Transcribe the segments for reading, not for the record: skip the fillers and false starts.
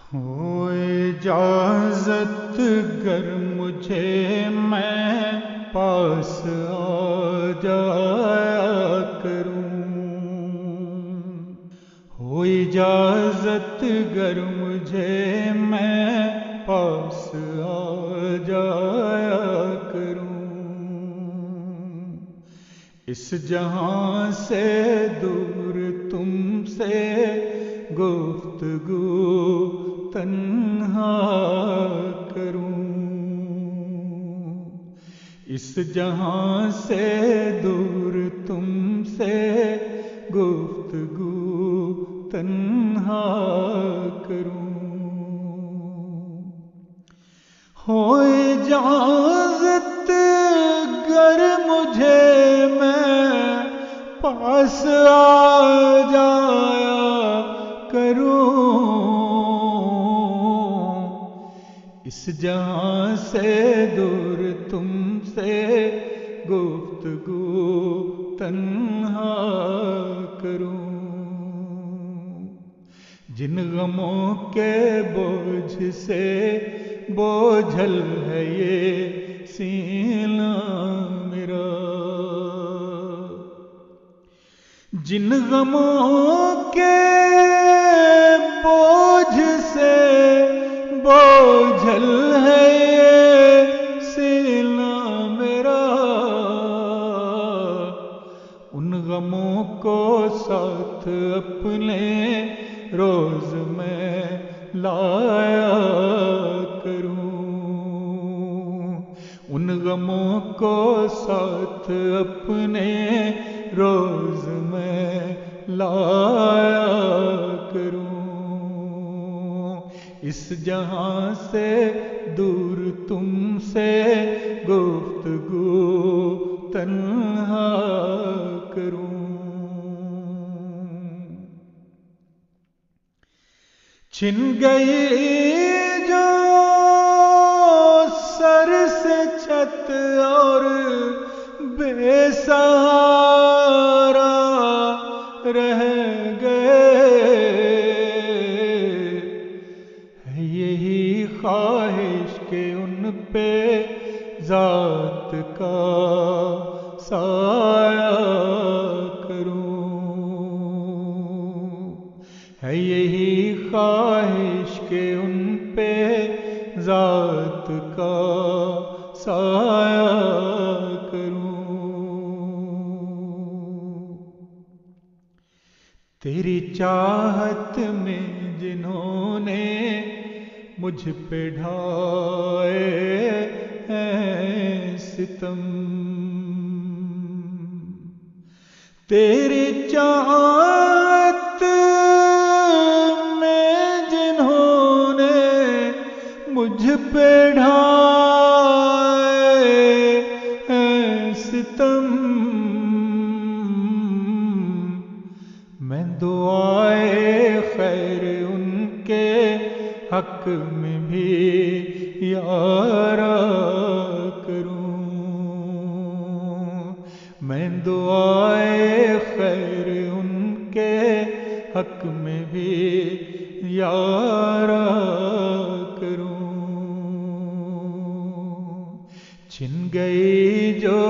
ہو اجازت گر مجھے میں پاس آ جایا کروں، ہو اجازت گر مجھے میں پاس آ جایا کروں، اس جہاں سے دور تم سے گفتگو تنہا کروں، اس جہاں سے دور تم سے گفتگو تنہا کروں، ہو اجازت گر مجھے میں پاس آ جایا کروں، اس جہاں سے دور تم سے گفتگو تنہا کروں، جن غموں کے بوجھ سے بوجھل ہے یہ سینہ میرا، جن غموں کے بوجھ سے بوجھل ہے یہ سینہ میرا، ان غموں کو ساتھ اپنے روز میں لایا کروں، ان غموں کو ساتھ اپنے روز میں لایا کروں، اس جہاں سے دور تم سے گفتگو تنہا کروں، چھن گئی جو سر سے چھت اور بے سہارا رہ گئے، ہے یہی خواہش کہ ان پہ ذات کا سایہ کروں، ہے یہی خواہش کہ ان پہ ذات کا سایہ کروں، تیری چاہت میں جنہوں نے مجھ پہ ڈھائے ہیں ستم، تیری چاہت میں جنہوں نے مجھ پہ ڈھائے ہیں ستم، میں دعائے خیر ان کے حق میں بھی یارا کروں، میں دعائے خیر ان کے حق میں بھی یارا کروں، چھن گئی جو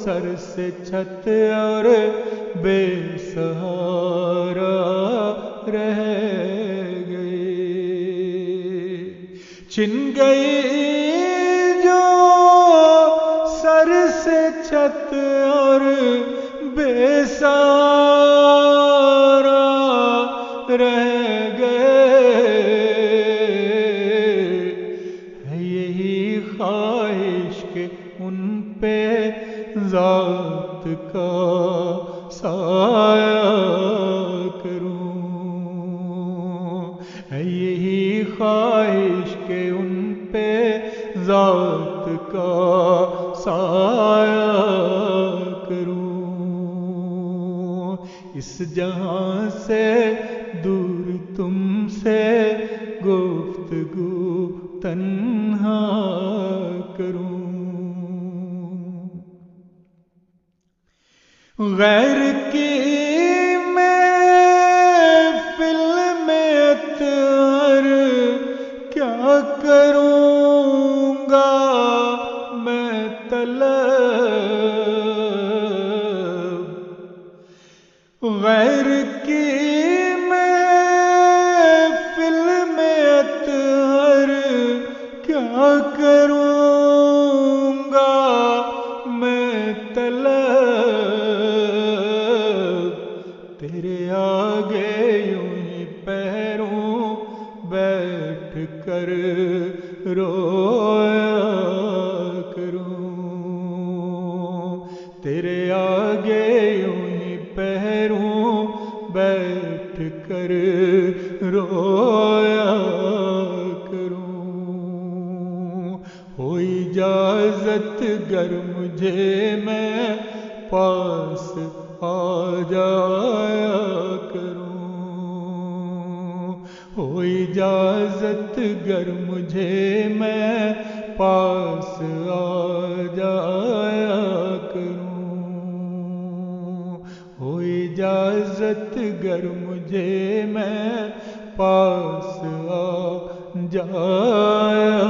سر سے چھت اور بے سہارا رہ گئے، چھن گئی جو سر سے چھت اور بے سہارا رہ گئے، ہے یہی خواہش کہ ان پہ ذات کا سایہ کروں، ہے یہی خواہش کہ ان پہ ذات کا سایہ کروں، اس جہاں سے دور تم سے گفتگو تنہا کروں، غیر کی محفل میں اطہر کروں گا میں طلب غیر کی محفل میں اطہر کیا کروں گا میں طلب تیرے آگے یوں ہی پیروں بیٹھ کر رویا کروں تیرے آگے یوں ہی پیروں بیٹھ کر رویا کروں ہو اجازت گر مجھے میں پاس آ جایا کروں ہو اجازت گر مجھے میں پاس آ جایا کروں ہو اجازت گر مجھے میں پاس آ جایا